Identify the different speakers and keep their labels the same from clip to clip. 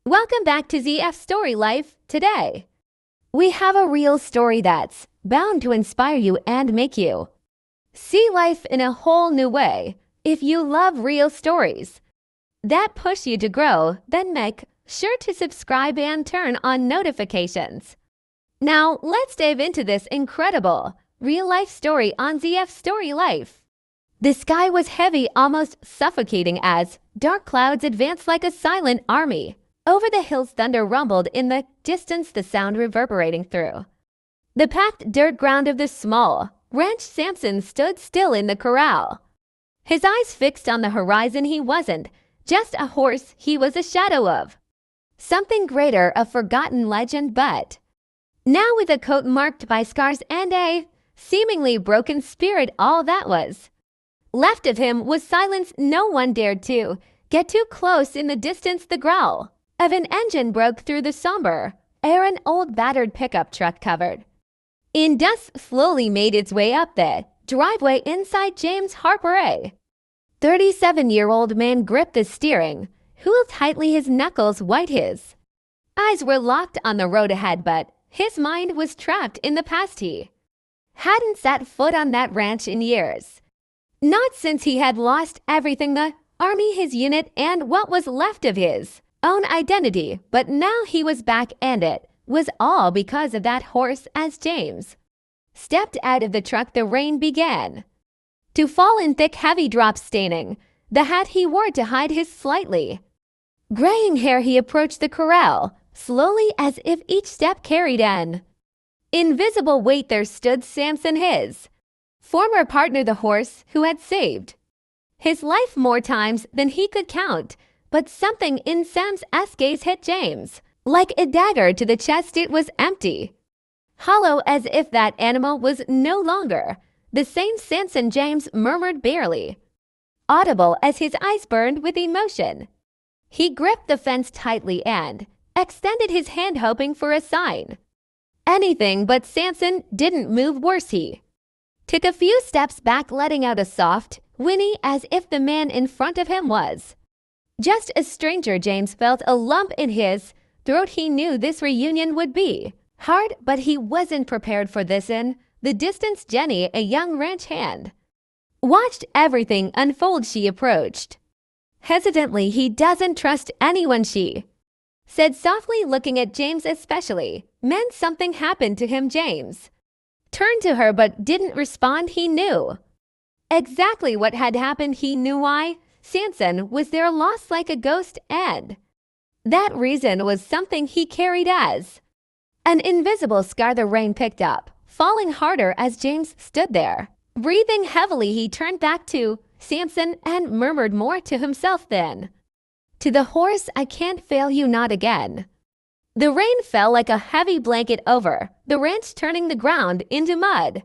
Speaker 1: Welcome back to ZF Story Life. Today, we have a real story that's bound to inspire you and make you see life in a whole new way. If you love real stories that push you to grow, then make sure to subscribe and turn on notifications. Now, let's dive into this incredible real-life story on ZF Story Life. The sky was heavy, almost suffocating as dark clouds advanced like a silent army. Over the hills, thunder rumbled in the distance, the sound reverberating through the packed dirt ground of the small ranch. Samson stood still in the corral, his eyes fixed on the horizon. He wasn't just a horse, he was a shadow of something greater, a forgotten legend. But now, with a coat marked by scars and a seemingly broken spirit, all that was left of him was silence. No one dared to get too close. In the distance, the growl of an engine broke through the somber air. An old battered pickup truck covered in dust slowly made its way up the driveway. Inside, James Harper, a 37-year-old man, gripped the steering wheel tightly, his knuckles white. His eyes were locked on the road ahead, but his mind was trapped in the past. He hadn't set foot on that ranch in years, not since he had lost everything: the army, his unit, and what was left of his own identity. But now he was back, and it was all because of that horse. As James stepped out of the truck, the rain began to fall in thick, heavy drops, staining the hat he wore to hide his slightly graying hair. He approached the corral slowly, as if each step carried an invisible weight. There stood Samson, his former partner, the horse who had saved his life more times than he could count. But something in Sam's gaze hit James like a dagger to the chest. It was empty, hollow, as if that animal was no longer the same. Samson, James murmured, barely audible as his eyes burned with emotion. He gripped the fence tightly and extended his hand, hoping for a sign. Anything, but Samson didn't move. Worse, he took a few steps back, letting out a soft whinny, as if the man in front of him was just a stranger. James felt a lump in his throat. He knew this reunion would be hard, but he wasn't prepared for this. In the distance, Jenny, a young ranch hand, watched everything unfold. She approached hesitantly. "He doesn't trust anyone," she said softly, looking at James especially. Meant something happened to him. James turned to her but didn't respond. He knew exactly what had happened. He knew why. Samson was there, lost like a ghost, and that reason was something he carried as an invisible scar. The rain picked up, falling harder as James stood there, breathing heavily. He turned back to Samson and murmured more to himself than to the horse, "I can't fail you, not again." The rain fell like a heavy blanket over the ranch, turning the ground into mud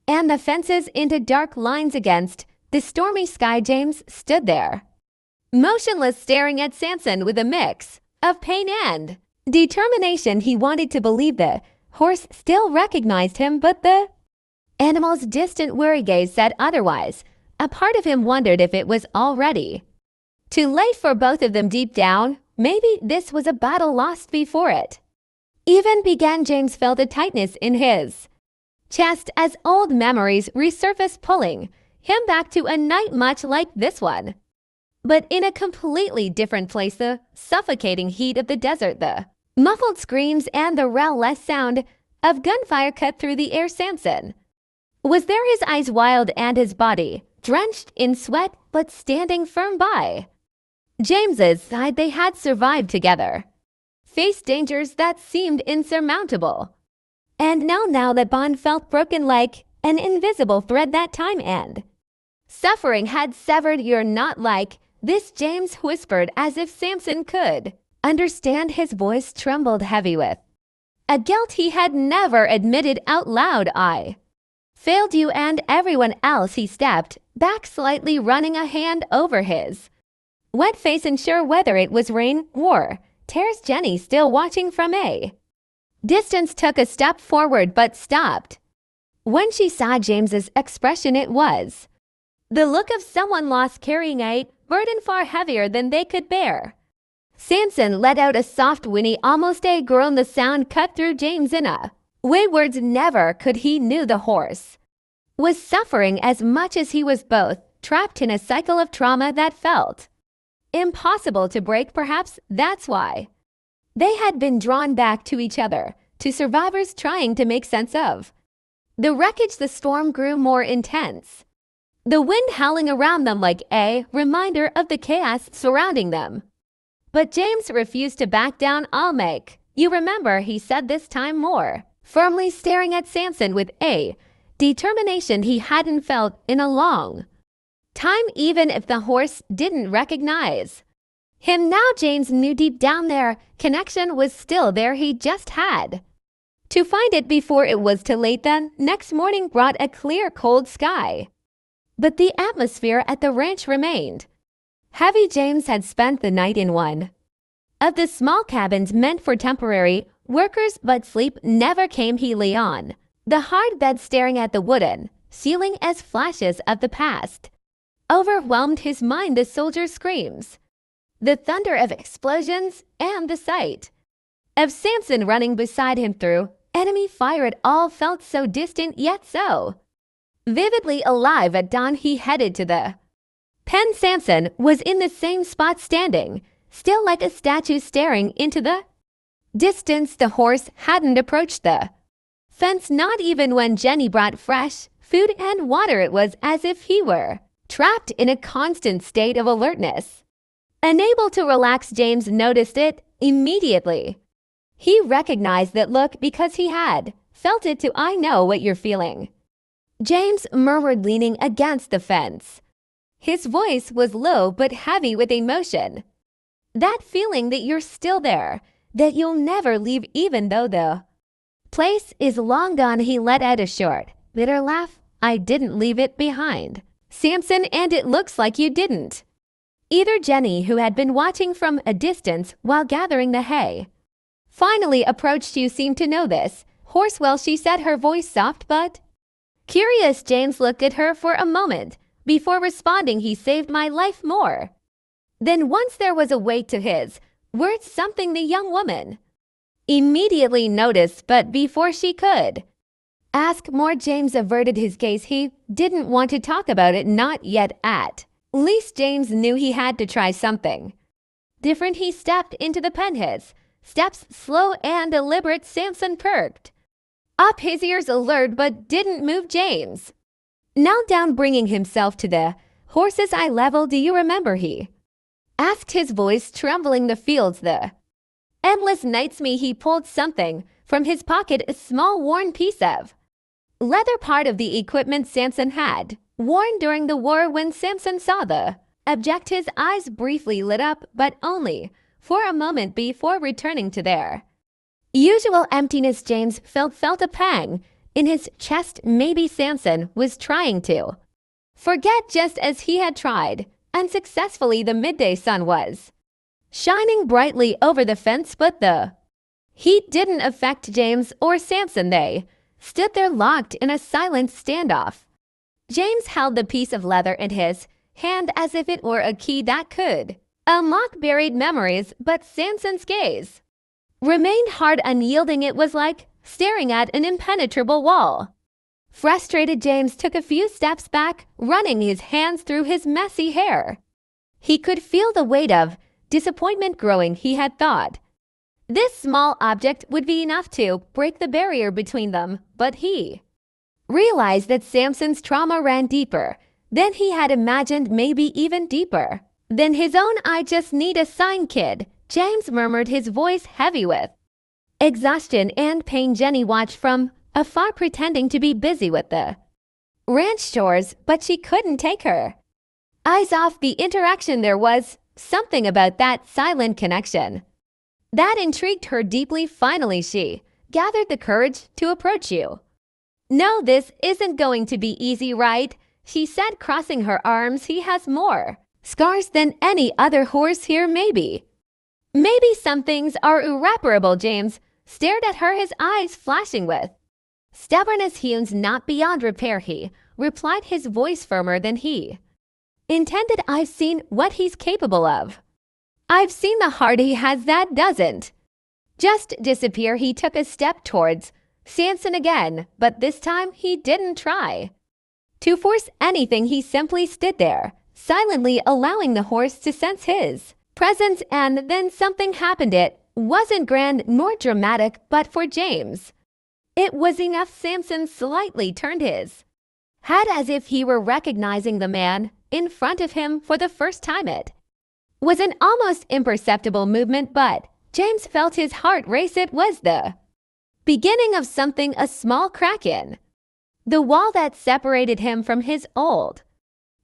Speaker 1: and the fences into dark lines against the stormy sky. James stood there, motionless, staring at Samson with a mix of pain and determination. He wanted to believe the horse still recognized him, but the animal's distant, weary gaze said otherwise. A part of him wondered if it was already too late for both of them. Deep down, maybe this was a battle lost before it even began. James felt a tightness in his chest as old memories resurfaced, pulling him back to a night much like this one, but in a completely different place. The suffocating heat of the desert, the muffled screams, and the restless sound of gunfire cut through the air. Samson was there, his eyes wild and his body drenched in sweat, but standing firm by James's side. They had survived together, faced dangers that seemed insurmountable, and now that bond felt broken like an invisible thread. That time and suffering had severed. "You're not like this," James whispered, as if Samson could understand. His voice trembled, heavy with a guilt he had never admitted out loud. "I failed you and everyone else." He stepped back slightly, running a hand over his wet face, unsure whether it was rain or tears. Jenny, still watching from a distance, took a step forward but stopped when she saw James's expression. It was the look of someone lost, carrying a burden far heavier than they could bear. Samson let out a soft whinny, almost a groan. The sound cut through James in a way words never could. He knew the horse was suffering as much as he was, both trapped in a cycle of trauma that felt impossible to break. Perhaps that's why they had been drawn back to each other, to survivors trying to make sense of the wreckage. The storm grew more intense, the wind howling around them like a reminder of the chaos surrounding them. But James refused to back down. "I'll make you remember," he said, this time more firmly, staring at Samson with a determination he hadn't felt in a long time, even if the horse didn't recognize him now. James knew deep down their connection was still there. He just had to find it before it was too late. The next morning brought a clear, cold sky, but the atmosphere at the ranch remained heavy. James had spent the night in one of the small cabins meant for temporary workers, but sleep never came. He lay on the hard bed, staring at the wooden ceiling as flashes of the past overwhelmed his mind. The soldiers' screams, the thunder of explosions, and the sight of Samson running beside him through enemy fire, it all felt so distant yet so vividly alive. At dawn he headed to the pen. Samson was in the same spot, standing still like a statue, staring into the distance. The horse hadn't approached the fence, not even when Jenny brought fresh food and water. It was as if he were trapped in a constant state of alertness, unable to relax. James noticed it immediately. He recognized that look because he had felt it too. "I know what you're feeling," James murmured, leaning against the fence. His voice was low but heavy with emotion. "That feeling that you're still there, that you'll never leave even though the place is long gone." He let out a short, bitter laugh. "I didn't leave it behind, Samson, and it looks like you didn't either." Jenny, who had been watching from a distance while gathering the hay, finally approached. "You seem to know this horse well," she said, her voice soft but curious. James looked at her for a moment before responding. "He saved my life more than once." There was a weight to his words, something the young woman immediately noticed, but before she could ask more, James averted his gaze. He didn't want to talk about it, not yet. At least James knew he had to try something different. He stepped into the pen, his steps slow and deliberate. Samson perked up, his ears alert, but didn't move. James knelt down, bringing himself to the horse's eye level. "Do you remember?" he asked, his voice trembling. "The fields, the endless nights." He pulled something from his pocket, a small worn piece of leather, part of the equipment Samson had worn during the war. When Samson saw the object, his eyes briefly lit up, but only for a moment before returning to their usual emptiness. James felt a pang in his chest. Maybe Samson was trying to forget, just as he had tried unsuccessfully. The midday sun was shining brightly over the fence, but the heat didn't affect James or Samson. They stood there, locked in a silent standoff. James held the piece of leather in his hand as if it were a key that could unlock buried memories, but Samson's gaze remained hard, unyielding. It was like staring at an impenetrable wall. Frustrated, James took a few steps back, running his hands through his messy hair. He could feel the weight of disappointment growing. He had thought this small object would be enough to break the barrier between them, but he realized that Samson's trauma ran deeper than he had imagined, maybe even deeper than his own. "I just need a sign, kid," James murmured, his voice heavy with exhaustion and pain. Jenny watched from afar, pretending to be busy with the ranch chores, but she couldn't take her eyes off the interaction. There was something about that silent connection that intrigued her deeply. Finally, she gathered the courage to approach you. "No, this isn't going to be easy, right?" she said, crossing her arms. "He has more scars than any other horse here. Maybe some things are irreparable." James stared at her, his eyes flashing with stubbornness. "He's not beyond repair," he replied, his voice firmer than he intended. "I've seen what he's capable of. I've seen the heart he has that doesn't just disappear. He took a step towards Samson again, but this time he didn't try to force anything. He simply stood there, silently allowing the horse to sense his presence, and then something happened. It wasn't grand nor dramatic, but for James, it was enough. Samson slightly turned his head as if he were recognizing the man in front of him for the first time. It was an almost imperceptible movement, but James felt his heart race. It was the beginning of something, a small crack in the wall that separated him from his old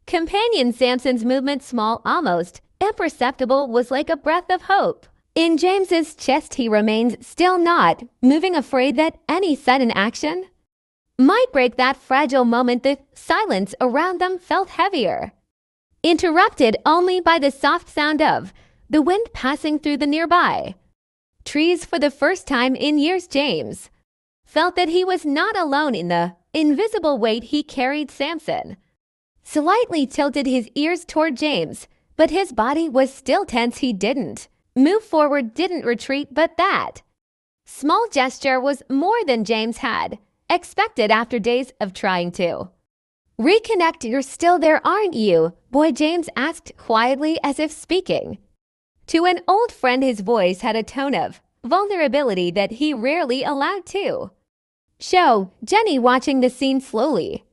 Speaker 1: companion. Samson's movement, small, almost imperceptible, was like a breath of hope in James's chest. He remained still, not moving, afraid that any sudden action might break that fragile moment. The silence around them felt heavier, interrupted only by the soft sound of the wind passing through the nearby trees. For the first time in years, James felt that he was not alone in the invisible weight he carried. Samson slightly tilted his ears toward James, but his body was still tense. He didn't move forward, didn't retreat, but that small gesture was more than James had expected after days of trying to reconnect. You're still there, aren't you, boy? James asked quietly, as if speaking to an old friend. His voice had a tone of vulnerability that he rarely allowed to show. Jenny, watching the scene, slowly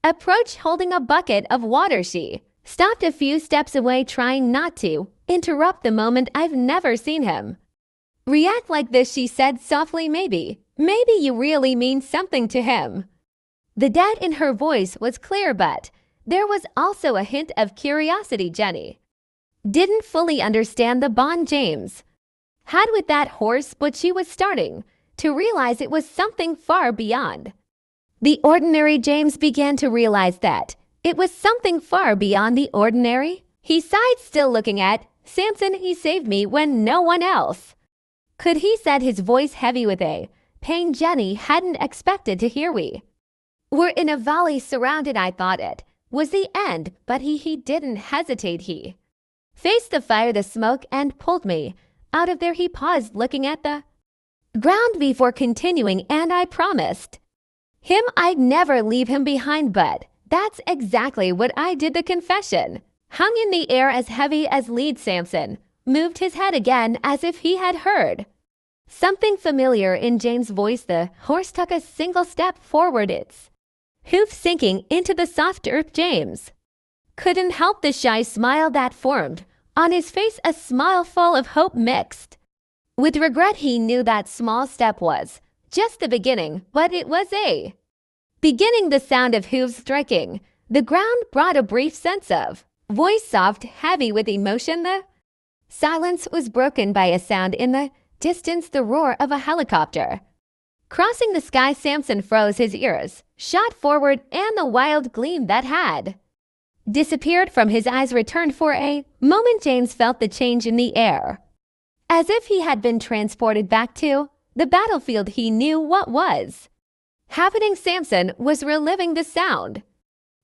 Speaker 1: approached, holding a bucket of water. She stopped a few steps away, trying not to interrupt the moment. I've never seen him react like this, she said softly. Maybe you really mean something to him. The doubt in her voice was clear, but there was also a hint of curiosity. Jenny didn't fully understand the bond James had with that horse, but she was starting to realize it was something far beyond the ordinary. James began to realize that it was something far beyond the ordinary. He sighed, still looking at Samson. He saved me when no one else could, he said, his voice heavy with a pain Jenny hadn't expected to hear. We were in a valley, surrounded. I thought it was the end, but he didn't hesitate. He faced the fire, the smoke, and pulled me out of there. He paused, looking at the ground before continuing, and I promised him I'd never leave him behind, but that's exactly what I did. The confession hung in the air, as heavy as lead. Samson moved his head again, as if he had heard something familiar in James' voice. The horse took a single step forward, its hoof sinking into the soft earth. James couldn't help the shy smile that formed on his face, a smile full of hope mixed with regret. He knew that small step was just the beginning, but it was a beginning. The sound of hooves striking the ground brought a brief sense of voice, soft, heavy with emotion. The silence was broken by a sound in the distance, the roar of a helicopter crossing the sky. Samson froze, his ears shot forward, and the wild gleam that had disappeared from his eyes returned. For a moment, James felt the change in the air, as if he had been transported back to the battlefield. He knew what was happening. Samson was reliving the sound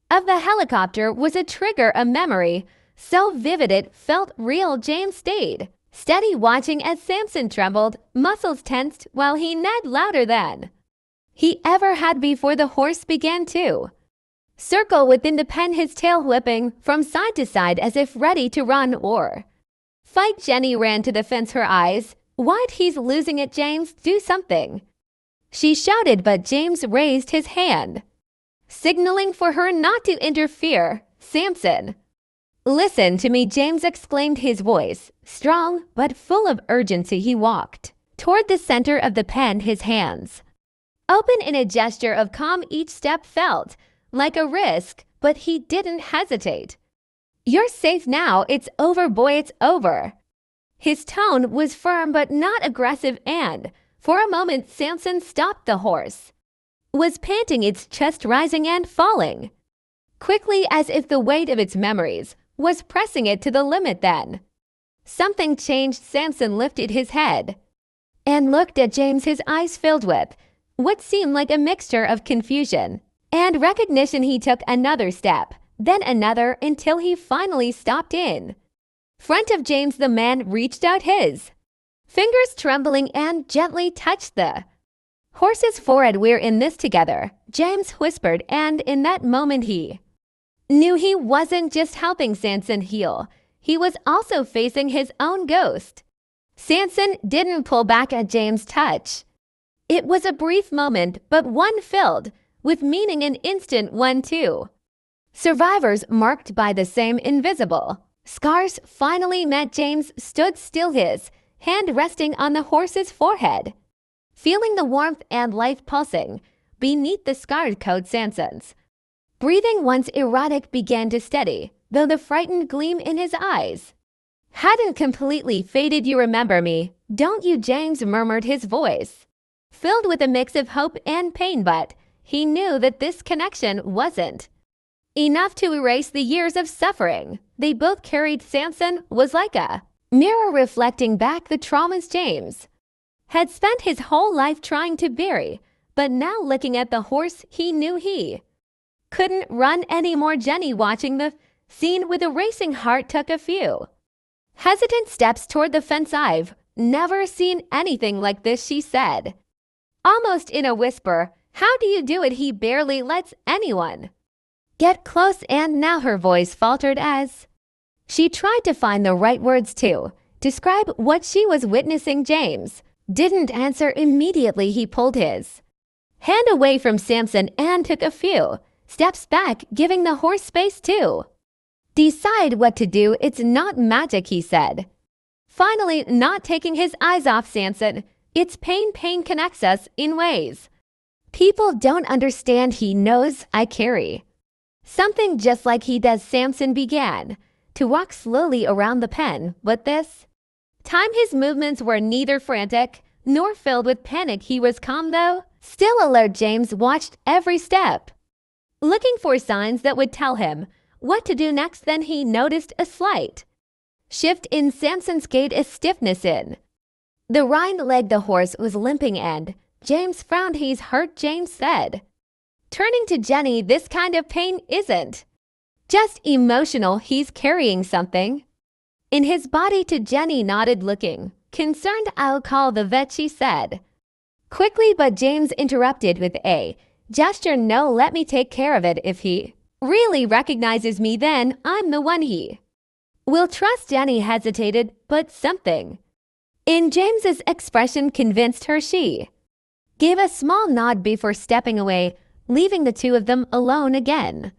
Speaker 1: of the helicopter, was a trigger, a memory so vivid it felt real. James stayed steady, watching as Samson trembled, muscles tensed, while he neighed louder than he ever had before. The horse began to circle within the pen, his tail whipping from side to side as if ready to run or fight. Jenny ran to the fence, her eyes wide. He's losing it, James. Do something, she shouted, but James raised his hand, signaling for her not to interfere. Samson, listen to me, James exclaimed, his voice strong but full of urgency. He walked toward the center of the pen, his hands open in a gesture of calm. Each step felt like a risk, but he didn't hesitate. You're safe now. It's over, boy, it's over. His tone was firm but not aggressive, and for a moment Samson stopped. The horse was panting, its chest rising and falling quickly, as if the weight of its memories was pressing it to the limit. Then something changed. Samson lifted his head and looked at James, his eyes filled with what seemed like a mixture of confusion and recognition. He took another step, then another, until he finally stopped in Front of James, the man reached out his fingers, trembling, and gently touched the horse's forehead. "We're in this together," James whispered, and in that moment he knew he wasn't just helping Samson heal. He was also facing his own ghost. Samson didn't pull back at James' touch. It was a brief moment, but one filled with meaning, an instant one too. Survivors marked by the same invisible scars finally met. James stood still, his hand resting on the horse's forehead, feeling the warmth and life pulsing beneath the scarred coat. Samson's breathing, once erratic, began to steady, though the frightened gleam in his eyes hadn't completely faded. "You remember me, don't you?" James murmured, his voice filled with a mix of hope and pain, but he knew that this connection wasn't enough to erase the years of suffering they both carried. Samson was like a mirror reflecting back the traumas James had spent his whole life trying to bury, but now looking at the horse he knew he couldn't run anymore. Jenny, watching the scene with a racing heart, took a few hesitant steps toward the fence. "I've never seen anything like this," she said, almost in a whisper. "How do you do it?" He barely lets anyone get close, and now her voice faltered as she tried to find the right words to describe what she was witnessing. James didn't answer immediately. He pulled his hand away from Samson and took a few steps back, giving the horse space to decide what to do. "It's not magic," he said, finally not taking his eyes off Samson. "It's pain. Pain connects us in ways people don't understand. He knows I carry something just like he does." Samson began to walk slowly around the pen, but this time his movements were neither frantic nor filled with panic. He was calm, though still alert. James watched every step, looking for signs that would tell him what to do next. Then he noticed a slight shift in Samson's gait, a stiffness in the hind leg. The horse was limping, and James frowned. "He's hurt," James said, turning to Jenny. "This kind of pain isn't just emotional. He's carrying something in his body." To Jenny nodded, looking concerned. "I'll call the vet," she said quickly, but James interrupted with a gesture. "No, let me take care of it. If he really recognizes me, then I'm the one he will trust." Jenny hesitated, but something in James's expression convinced her. She gave a small nod before stepping away, leaving the two of them alone again.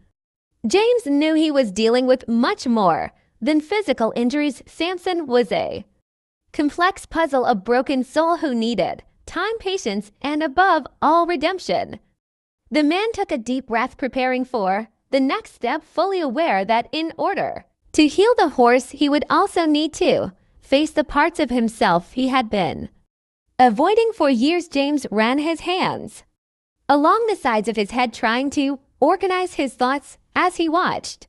Speaker 1: James knew he was dealing with much more than physical injuries. Samson was a complex puzzle, a broken soul who needed time, patience, and above all, redemption. The man took a deep breath, preparing for the next step, fully aware that in order to heal the horse, he would also need to face the parts of himself he had been avoiding for years. James ran his hands along the sides of his head, trying to organize his thoughts as he watched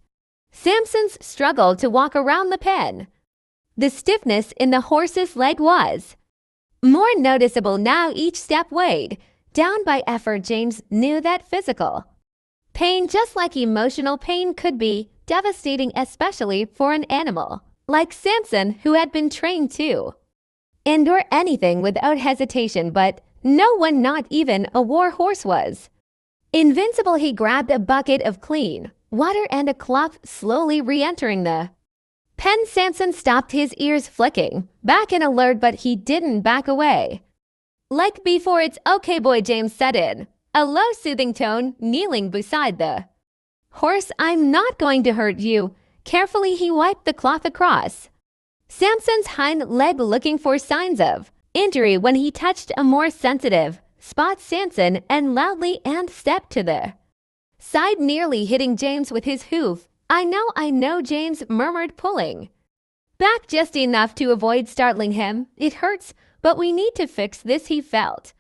Speaker 1: Samson's struggle to walk around the pen. The stiffness in the horse's leg was more noticeable now, each step weighed down by effort. James knew that physical pain, just like emotional pain, could be devastating, especially for an animal like Samson, who had been trained to endure anything without hesitation. But no one, not even a war horse, was invincible. He grabbed a bucket of clean water and a cloth, slowly re-entering the pen. Samson stopped, his ears flicking back in alert, but he didn't back away. "Like before, it's okay, boy," James said in a low, soothing tone, kneeling beside the horse. "I'm not going to hurt you." Carefully, he wiped the cloth across Samson's hind leg, looking for signs of injury. When he touched a more sensitive spot, Samson and loudly and stepped to the side, nearly hitting James with his hoof. I know," James murmured, pulling back just enough to avoid startling him. "It hurts, but we need to fix this." He felt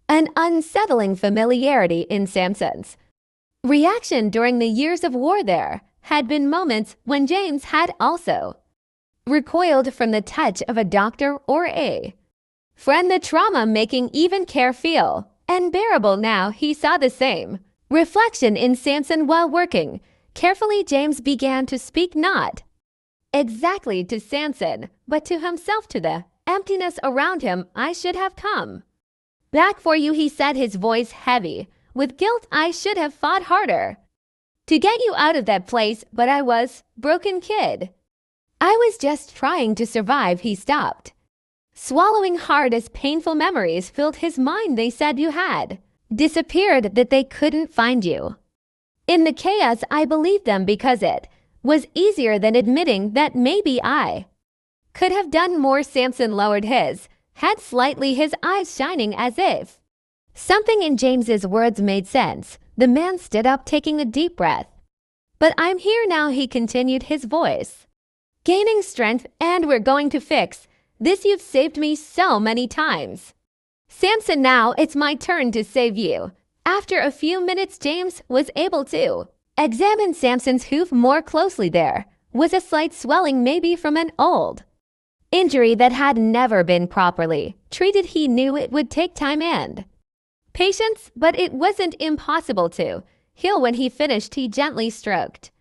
Speaker 1: an unsettling familiarity in Samson's reaction during the years of war. There had been moments when James had also recoiled from the touch of a doctor or a friend, the trauma making even care feel unbearable. Now he saw the same reflection in Samson while working. Carefully, James began to speak, not exactly to Samson, but to himself, to the emptiness around him. I should have come back for you, he said, his voice heavy with guilt. I should have fought harder to get you out of that place, but I was broken kid. I was just trying to survive. He stopped, swallowing hard as painful memories filled his mind. They said you had disappeared, that they couldn't find you. In the chaos, I believed them because it was easier than admitting that maybe I could have done more. Samson lowered his head slightly, his eyes shining as if something in James's words made sense. The man stood up, taking a deep breath. But I'm here now, he continued, his voice gaining strength, and we're going to fix this. You've saved me so many times, Samson. Now it's my turn to save you. After a few minutes, James was able to examine Samson's hoof more closely. There was a slight swelling, maybe from an old injury that had never been properly treated. He knew it would take time and patience, but it wasn't impossible to heal. When he finished, he gently stroked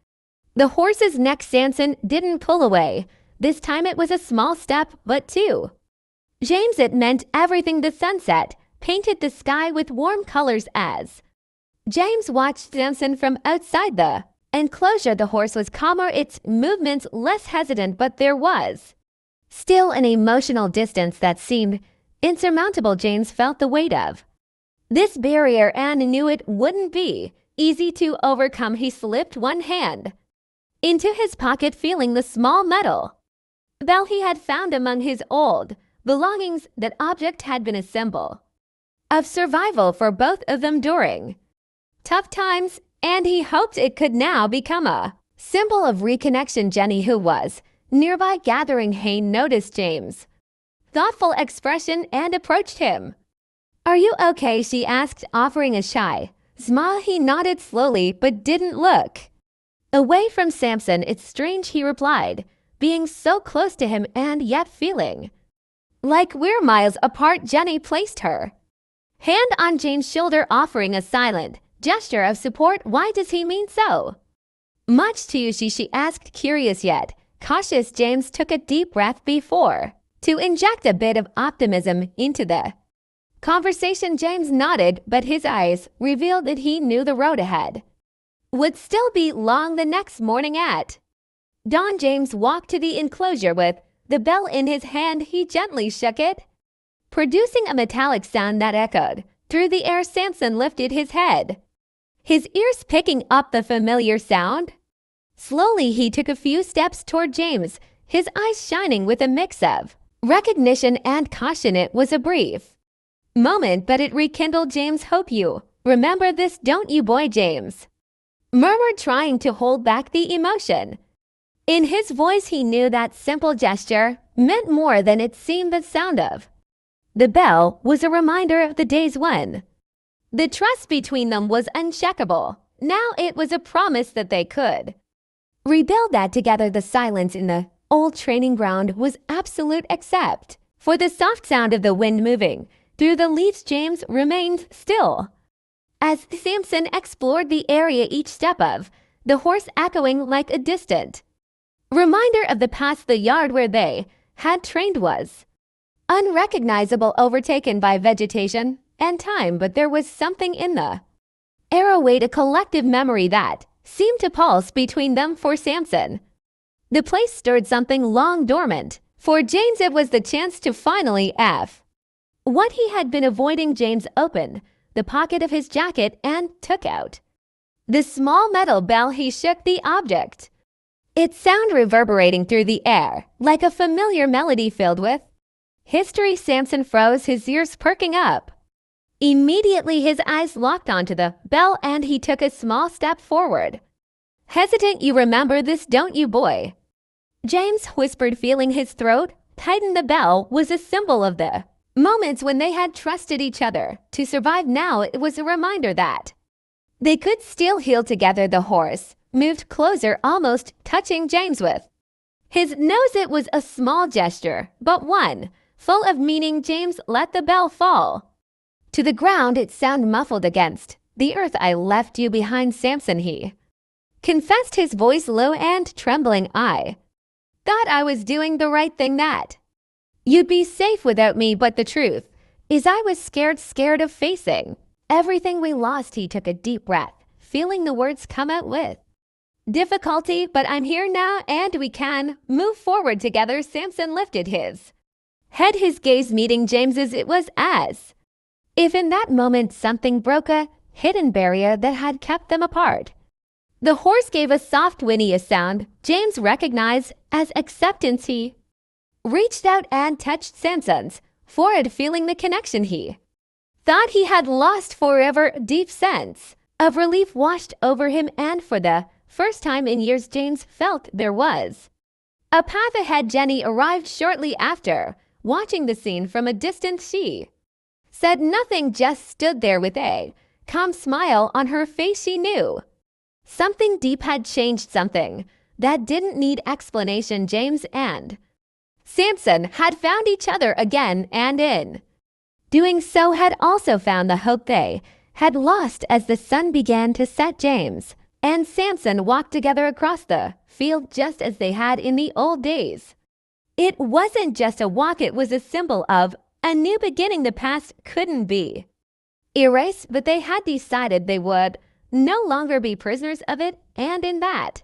Speaker 1: the horse's neck. Samson didn't pull away. This time it was a small step, but to James it meant everything. The sunset painted the sky with warm colors as James watched Samson from outside the enclosure. The horse was calmer, its movements less hesitant, but there was still an emotional distance that seemed insurmountable. James felt the weight of this barrier and knew it wouldn't be easy to overcome. He slipped one hand into his pocket, feeling the small metal bell he had found among his old belongings. That object had been a symbol of survival for both of them during tough times, and he hoped it could now become a symbol of reconnection. Jenny, who was nearby gathering hay, noticed James' thoughtful expression and approached him. Are you okay? She asked, offering a shy smile. He nodded slowly but didn't look away from Samson. It's strange, he replied, being so close to him and yet feeling like we're miles apart. Jenny placed her hand on James' shoulder, offering a silent gesture of support. Why does he mean so much to you? She asked, curious yet cautious. James took a deep breath before to inject a bit of optimism into the conversation. James nodded, but his eyes revealed that he knew the road ahead would still be long. The next morning at dawn, James walked to the enclosure with the bell in his hand. He gently shook it, producing a metallic sound that echoed through the air. Samson lifted his head, his ears picking up the familiar sound. Slowly, he took a few steps toward James, his eyes shining with a mix of recognition and caution. It was a brief moment, but it rekindled James' hope. You remember this, don't you, boy? James murmured, trying to hold back the emotion in his voice. He knew that simple gesture meant more than it seemed. The sound of the bell was a reminder of the days when the trust between them was unshakable. Now it was a promise that they could rebuild that together. The silence in the old training ground was absolute except for the soft sound of the wind moving through the leaves. James remained still as Samson explored the area, each step of the horse echoing like a distant reminder of the past. The yard where they had trained was unrecognizable, overtaken by vegetation and time, but there was something in the air, a collective memory that seemed to pulse between them. For Samson, the place stirred something long dormant. For James, it was the chance to finally F what he had been avoiding. James opened the pocket of his jacket and took out the small metal bell. He shook the object, its sound reverberating through the air like a familiar melody filled with history. Samson froze, his ears perking up. Immediately, his eyes locked onto the bell and he took a small step forward. Hesitant, you remember this, don't you, boy? James whispered, feeling his throat tighten. The bell was a symbol of the moments when they had trusted each other to survive. Now it was a reminder that they could still heal together. The horse moved closer, almost touching James with his nose. It was a small gesture, but one full of meaning. James let the bell fall to the ground, its sound muffled against the earth. I left you behind, Samson, he confessed, his voice low and trembling. I Thought I was doing the right thing that. You'd be safe without me, but the truth is I was scared of facing everything we lost. He took a deep breath, feeling the words come out with difficulty, but I'm here now and we can move forward together. Samson lifted his head, his gaze meeting James's. It was as if in that moment something broke a hidden barrier that had kept them apart. The horse gave a soft whinny, a sound James recognized as acceptance. He reached out and touched Samson's forehead, feeling the connection he thought he had lost forever. Deep sense of relief washed over him, and for the first time in years James felt there was a path ahead. Jenny arrived shortly after, watching the scene from a distance. She said nothing, just stood there with a calm smile on her face. She knew something deep had changed, something that didn't need explanation. James and Samson had found each other again, and in doing so had also found the hope they had lost. As the sun began to set, James and Samson walked together across the field just as they had in the old days. It wasn't just a walk, it was a symbol of a new beginning. The past couldn't be erased, but they had decided they would no longer be prisoners of it, and in that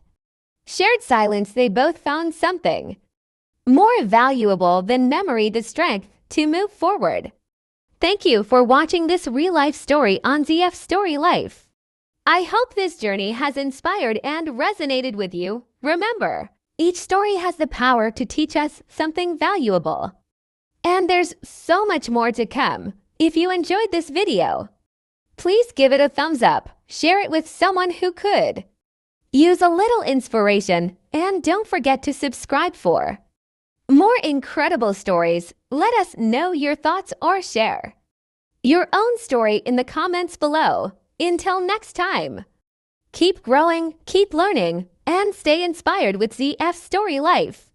Speaker 1: shared silence they both found something more valuable than memory, the strength to move forward. Thank you for watching this real-life story on ZF Story Life. I hope this journey has inspired and resonated with you. Remember, each story has the power to teach us something valuable. And there's so much more to come. If you enjoyed this video, please give it a thumbs up, share it with someone who could use a little inspiration, and don't forget to subscribe for more incredible stories. Let us know your thoughts or share your own story in the comments below. Until next time, keep growing, keep learning, and stay inspired with ZF Story Life.